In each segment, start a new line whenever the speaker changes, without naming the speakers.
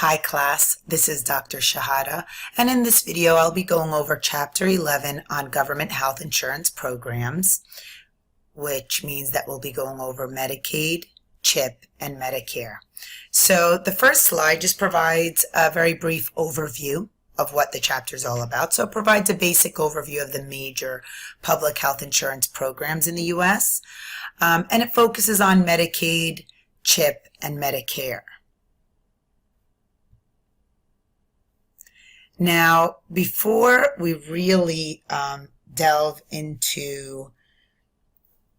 Hi class, this is Dr. Shahada, and in this video I'll be going over Chapter 11 on government health insurance programs, which means that we'll be going over Medicaid, CHIP, and Medicare. So the first slide just provides a very brief overview of what the chapter is all about. So it provides a basic overview of the major public health insurance programs in the U.S., and it focuses on Medicaid, CHIP, and Medicare. Now, before we really delve into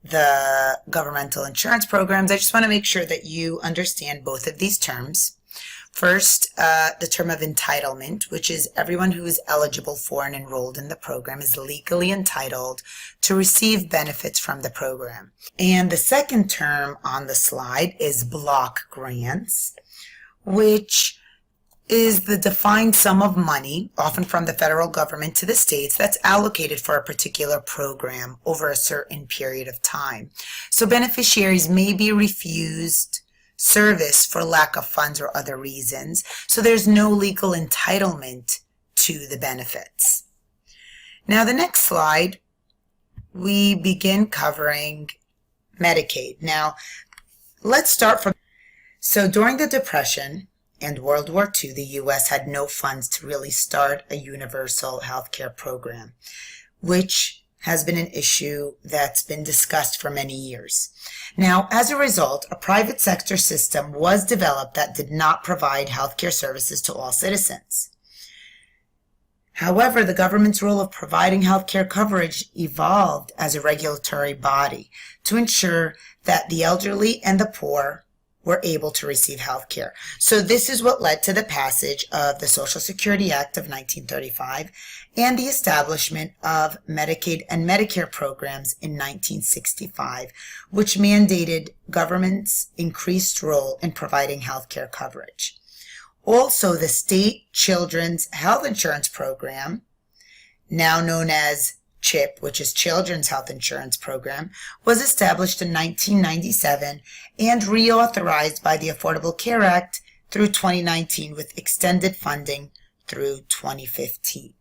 the governmental insurance programs, I just want to make sure that you understand both of these terms. First, the term of entitlement, which is everyone who is eligible for and enrolled in the program is legally entitled to receive benefits from the program. And the second term on the slide is block grants, which is the defined sum of money, often from the federal government to the states, that's allocated for a particular program over a certain period of time. So beneficiaries may be refused service for lack of funds or other reasons, so there's no legal entitlement to the benefits. Now the next slide, we begin covering Medicaid. Now let's start from, so during the Depression and World War II, the U.S. had no funds to really start a universal health care program, which has been an issue that's been discussed for many years. Now, as a result, a private sector system was developed that did not provide health care services to all citizens. However, the government's role of providing health care coverage evolved as a regulatory body to ensure that the elderly and the poor were able to receive health care. So this is what led to the passage of the Social Security Act of 1935 and the establishment of Medicaid and Medicare programs in 1965, which mandated government's increased role in providing health care coverage. Also, the State Children's Health Insurance Program, now known as CHIP, which is Children's Health Insurance Program, was established in 1997 and reauthorized by the Affordable Care Act through 2019 with extended funding through 2015.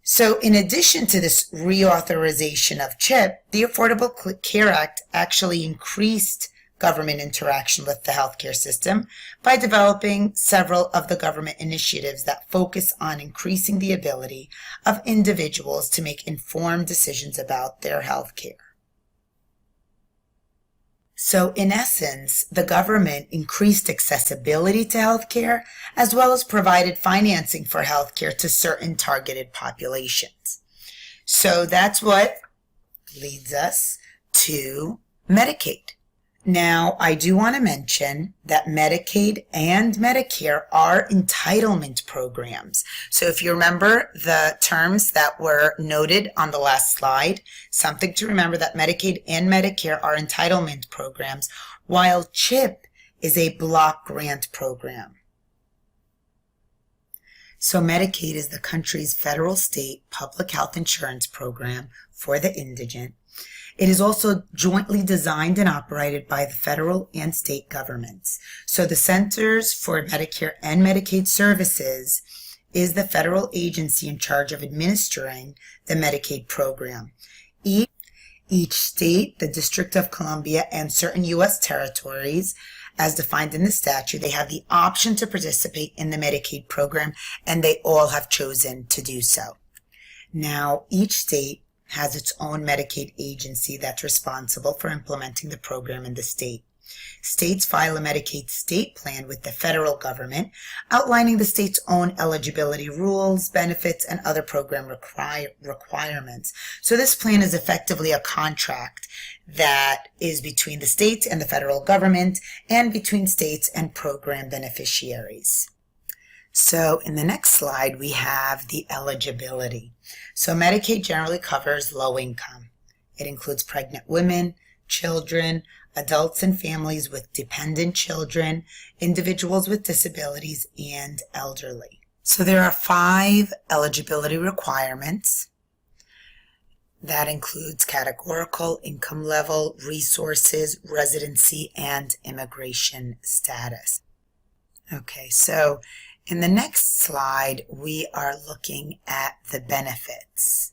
So in addition to this reauthorization of CHIP, the Affordable Care Act actually increased government interaction with the healthcare system by developing several of the government initiatives that focus on increasing the ability of individuals to make informed decisions about their health care. So in essence, the government increased accessibility to healthcare as well as provided financing for healthcare to certain targeted populations. So that's what leads us to Medicaid. Now, I do want to mention that Medicaid and Medicare are entitlement programs. So if you remember the terms that were noted on the last slide, something to remember that Medicaid and Medicare are entitlement programs, while CHIP is a block grant program. So Medicaid is the country's federal state public health insurance program for the indigent. It is also jointly designed and operated by the federal and state governments. So the Centers for Medicare and Medicaid Services is the federal agency in charge of administering the Medicaid program. Each state, the District of Columbia, and certain U.S. territories, as defined in the statute, they have the option to participate in the Medicaid program, and they all have chosen to do so. Now, each state has its own Medicaid agency that's responsible for implementing the program in the state. States file a Medicaid state plan with the federal government, outlining the state's own eligibility rules, benefits, and other program requirements. So this plan is effectively a contract that is between the states and the federal government and between states and program beneficiaries. So in the next slide, we have the eligibility. So Medicaid generally covers low income. It includes pregnant women, children, adults and families with dependent children, individuals with disabilities, and elderly. So there are 5 eligibility requirements. That includes categorical, income level, resources, residency, and immigration status. Okay, so in the next slide, we are looking at the benefits.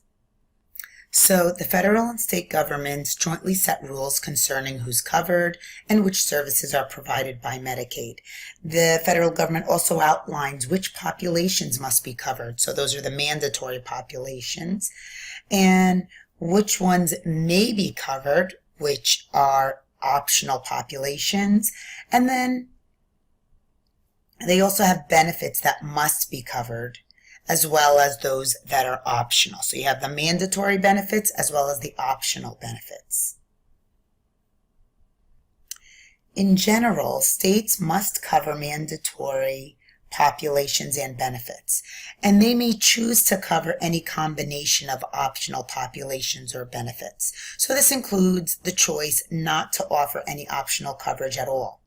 So the federal and state governments jointly set rules concerning who's covered and which services are provided by Medicaid. The federal government also outlines which populations must be covered. So those are the mandatory populations, and which ones may be covered, which are optional populations. And then they also have benefits that must be covered, as well as those that are optional. So you have the mandatory benefits as well as the optional benefits. In general, states must cover mandatory populations and benefits, and they may choose to cover any combination of optional populations or benefits. So this includes the choice not to offer any optional coverage at all.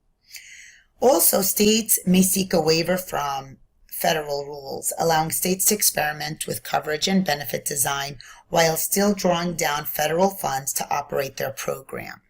Also, states may seek a waiver from federal rules, allowing states to experiment with coverage and benefit design while still drawing down federal funds to operate their program.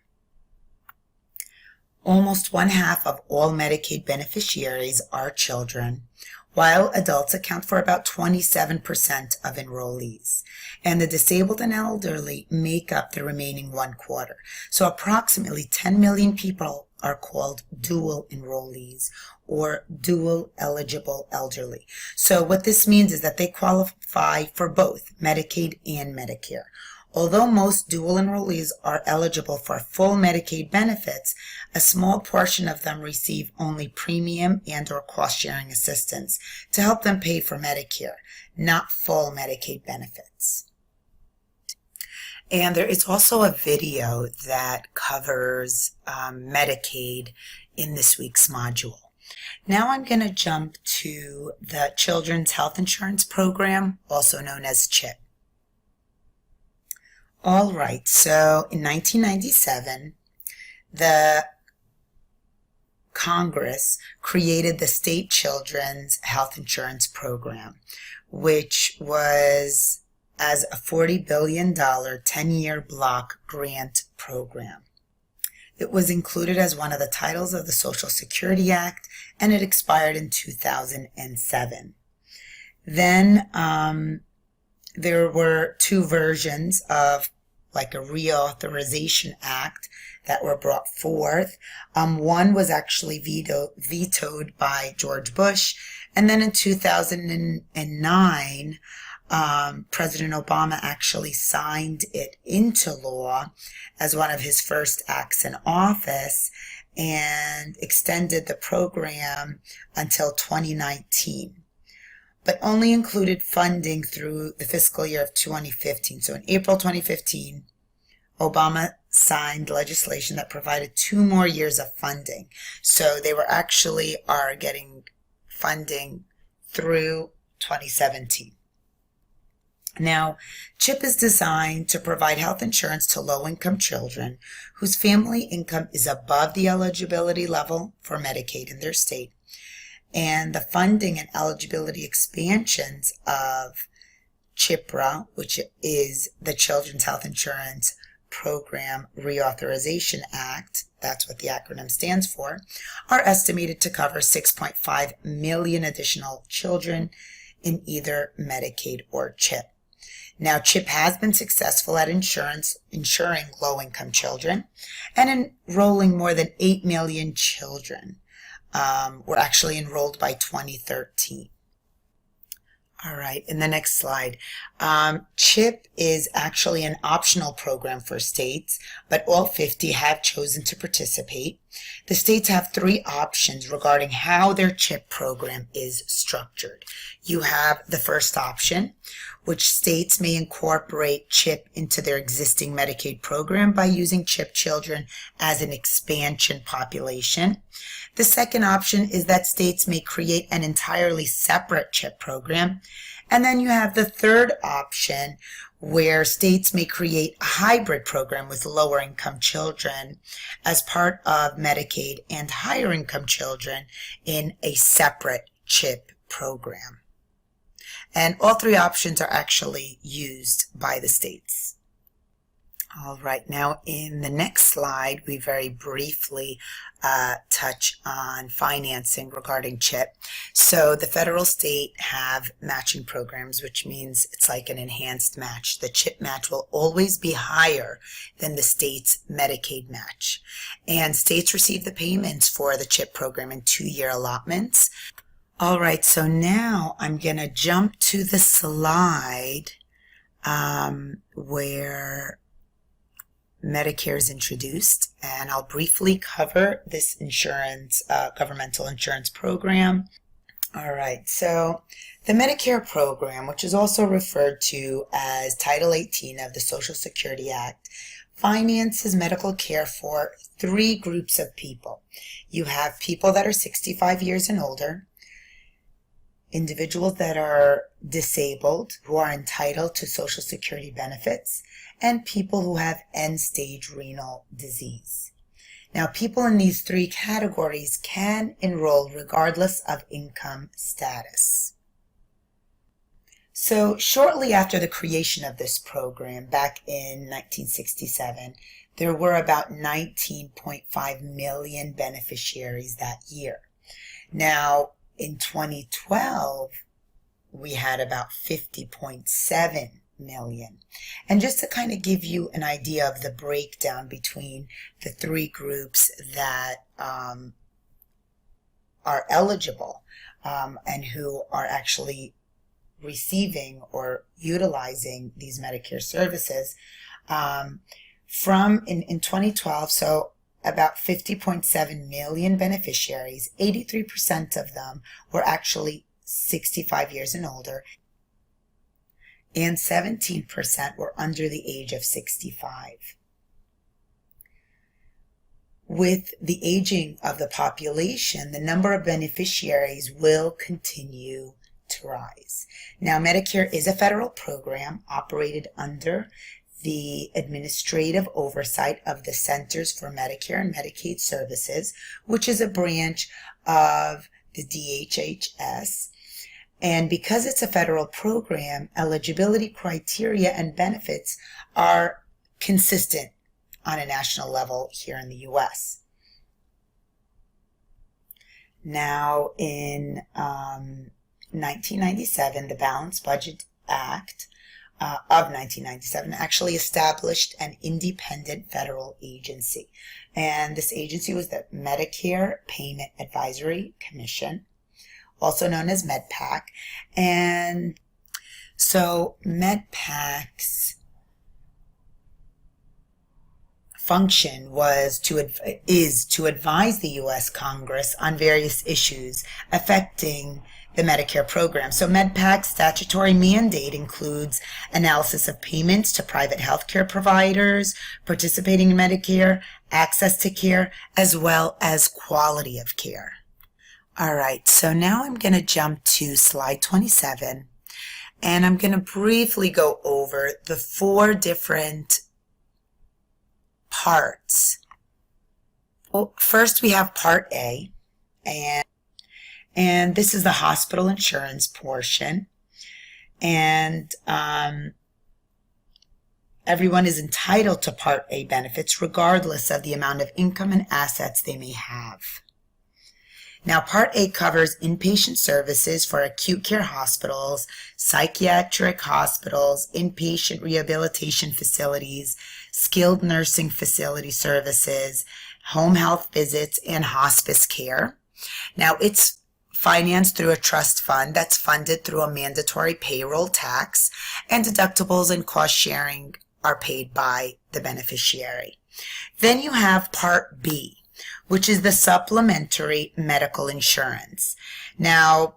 Almost 1/2 of all Medicaid beneficiaries are children, while adults account for about 27% of enrollees. And the disabled and elderly make up the remaining 1/4. So approximately 10 million people are called dual enrollees or dual eligible elderly. So what this means is that they qualify for both Medicaid and Medicare. Although most dual enrollees are eligible for full Medicaid benefits, a small portion of them receive only premium and/or cost-sharing assistance to help them pay for Medicare, not full Medicaid benefits. And there is also a video that covers Medicaid in this week's module. Now I'm going to jump to the Children's Health Insurance Program, also known as CHIP. All right, so in 1997, the Congress created the State Children's Health Insurance Program, which was as a $40 billion 10-year block grant program. It was included as one of the titles of the Social Security Act, and it expired in 2007. Then there were two versions of like a reauthorization act that were brought forth. One was actually vetoed by George Bush, and then in 2009, President Obama actually signed it into law as one of his first acts in office and extended the program until 2019, but only included funding through the fiscal year of 2015. So in April 2015, Obama signed legislation that provided 2 more years of funding. So they are getting funding through 2017. Now, CHIP is designed to provide health insurance to low-income children whose family income is above the eligibility level for Medicaid in their state. And the funding and eligibility expansions of CHIPRA, which is the Children's Health Insurance Program Reauthorization Act, that's what the acronym stands for, are estimated to cover 6.5 million additional children in either Medicaid or CHIP. Now, CHIP has been successful at insuring low-income children and enrolling more than 8 million children were actually enrolled by 2013. All right, in the next slide, CHIP is actually an optional program for states, but all 50 have chosen to participate. The states have 3 options regarding how their CHIP program is structured. You have the first option, which states may incorporate CHIP into their existing Medicaid program by using CHIP children as an expansion population. The second option is that states may create an entirely separate CHIP program. And then you have the third option, where states may create a hybrid program with lower income children as part of Medicaid and higher income children in a separate CHIP program. And all 3 options are actually used by the states. All right, now in the next slide, we very briefly touch on financing regarding CHIP. So the federal state have matching programs, which means it's like an enhanced match. The CHIP match will always be higher than the state's Medicaid match. And states receive the payments for the CHIP program in 2-year allotments. All right, so now I'm going to jump to the slide where Medicare is introduced, and I'll briefly cover this insurance, governmental insurance program. All right, so the Medicare program, which is also referred to as Title 18 of the Social Security Act, finances medical care for 3 groups of people. You have people that are 65 years and older, individuals that are disabled who are entitled to Social Security benefits, and people who have end-stage renal disease. Now, people in these 3 categories can enroll regardless of income status. So shortly after the creation of this program back in 1967, there were about 19.5 million beneficiaries that year. Now, in 2012, we had about 50.7 million. And just to kind of give you an idea of the breakdown between the 3 groups that are eligible and who are actually receiving or utilizing these Medicare services, in 2012, so about 50.7 million beneficiaries, 83% of them were actually 65 years and older, and 17% were under the age of 65. With the aging of the population, the number of beneficiaries will continue to rise. Now, Medicare is a federal program operated under the administrative oversight of the Centers for Medicare and Medicaid Services, which is a branch of the DHHS. And because it's a federal program, eligibility criteria and benefits are consistent on a national level here in the U.S. Now, in 1997, the Balanced Budget Act of 1997 actually established an independent federal agency. And this agency was the Medicare Payment Advisory Commission, also known as MedPAC. And so MedPAC's function is to advise the U.S. Congress on various issues affecting the Medicare program. So MedPAC's statutory mandate includes analysis of payments to private healthcare providers participating in Medicare, access to care, as well as quality of care. All right, so now I'm going to jump to slide 27, and I'm going to briefly go over the 4 different parts. Well, first we have Part A, and this is the hospital insurance portion, and everyone is entitled to Part A benefits regardless of the amount of income and assets they may have. Now, Part A covers inpatient services for acute care hospitals, psychiatric hospitals, inpatient rehabilitation facilities, skilled nursing facility services, home health visits, and hospice care. Now, it's financed through a trust fund that's funded through a mandatory payroll tax, and deductibles and cost sharing are paid by the beneficiary. Then you have Part B, which is the supplementary medical insurance. Now,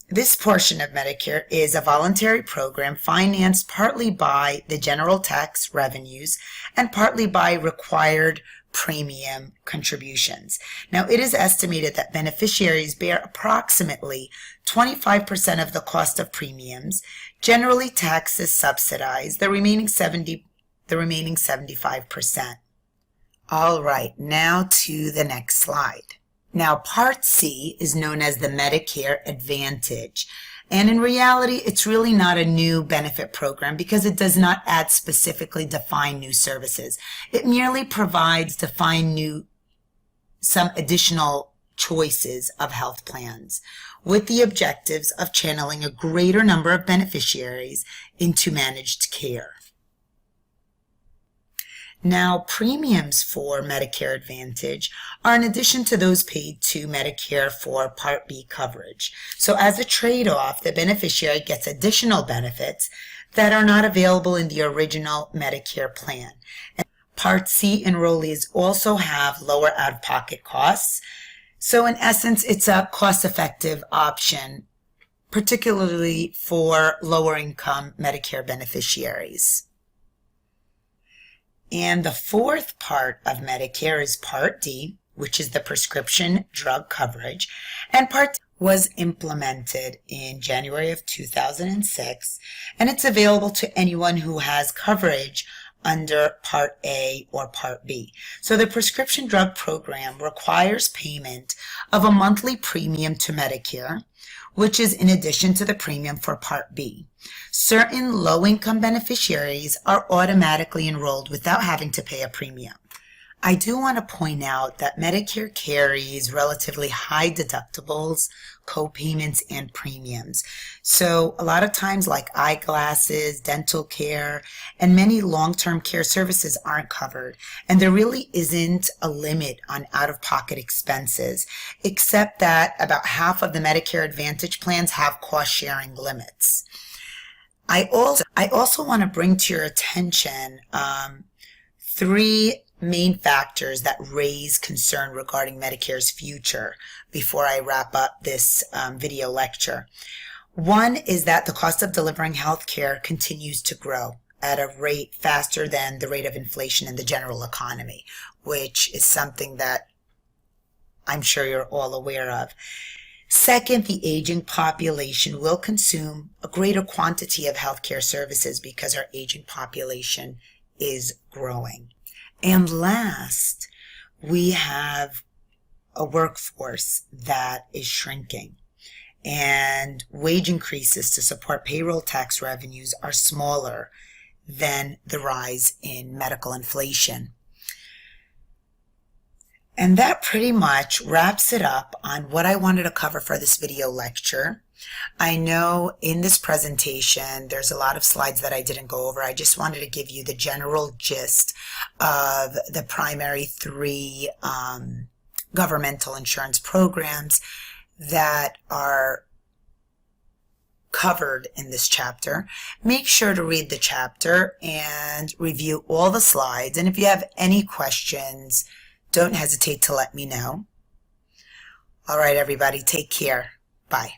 this portion of Medicare is a voluntary program financed partly by the general tax revenues and partly by required premium contributions. Now, it is estimated that beneficiaries bear approximately 25% of the cost of premiums. Generally, taxes subsidize the remaining 75%. All right, now to the next slide. Now, Part C is known as the Medicare Advantage. And in reality, it's really not a new benefit program because it does not add specifically defined new services. It merely provides some additional choices of health plans with the objectives of channeling a greater number of beneficiaries into managed care. Now, premiums for Medicare Advantage are in addition to those paid to Medicare for Part B coverage. So as a trade-off, the beneficiary gets additional benefits that are not available in the original Medicare plan. And Part C enrollees also have lower out-of-pocket costs. So in essence, it's a cost-effective option, particularly for lower-income Medicare beneficiaries. And the fourth part of Medicare is Part D, which is the prescription drug coverage. And Part D was implemented in January of 2006, and it's available to anyone who has coverage under Part A or Part B. So the prescription drug program requires payment of a monthly premium to Medicare, which is in addition to the premium for Part B. Certain low-income beneficiaries are automatically enrolled without having to pay a premium. I do want to point out that Medicare carries relatively high deductibles, co-payments, and premiums. So a lot of times, like eyeglasses, dental care, and many long-term care services aren't covered. And there really isn't a limit on out-of-pocket expenses, except that about half of the Medicare Advantage plans have cost-sharing limits. I also want to bring to your attention three main factors that raise concern regarding Medicare's future before I wrap up this video lecture. One is that the cost of delivering health care continues to grow at a rate faster than the rate of inflation in the general economy, which is something that I'm sure you're all aware of. Second, the aging population will consume a greater quantity of healthcare services because our aging population is growing. And last, we have a workforce that is shrinking, and wage increases to support payroll tax revenues are smaller than the rise in medical inflation. And that pretty much wraps it up on what I wanted to cover for this video lecture. I know in this presentation there's a lot of slides that I didn't go over. I just wanted to give you the general gist of the primary three governmental insurance programs that are covered in this chapter. Make sure to read the chapter and review all the slides. And if you have any questions, don't hesitate to let me know. All right, everybody, take care. Bye.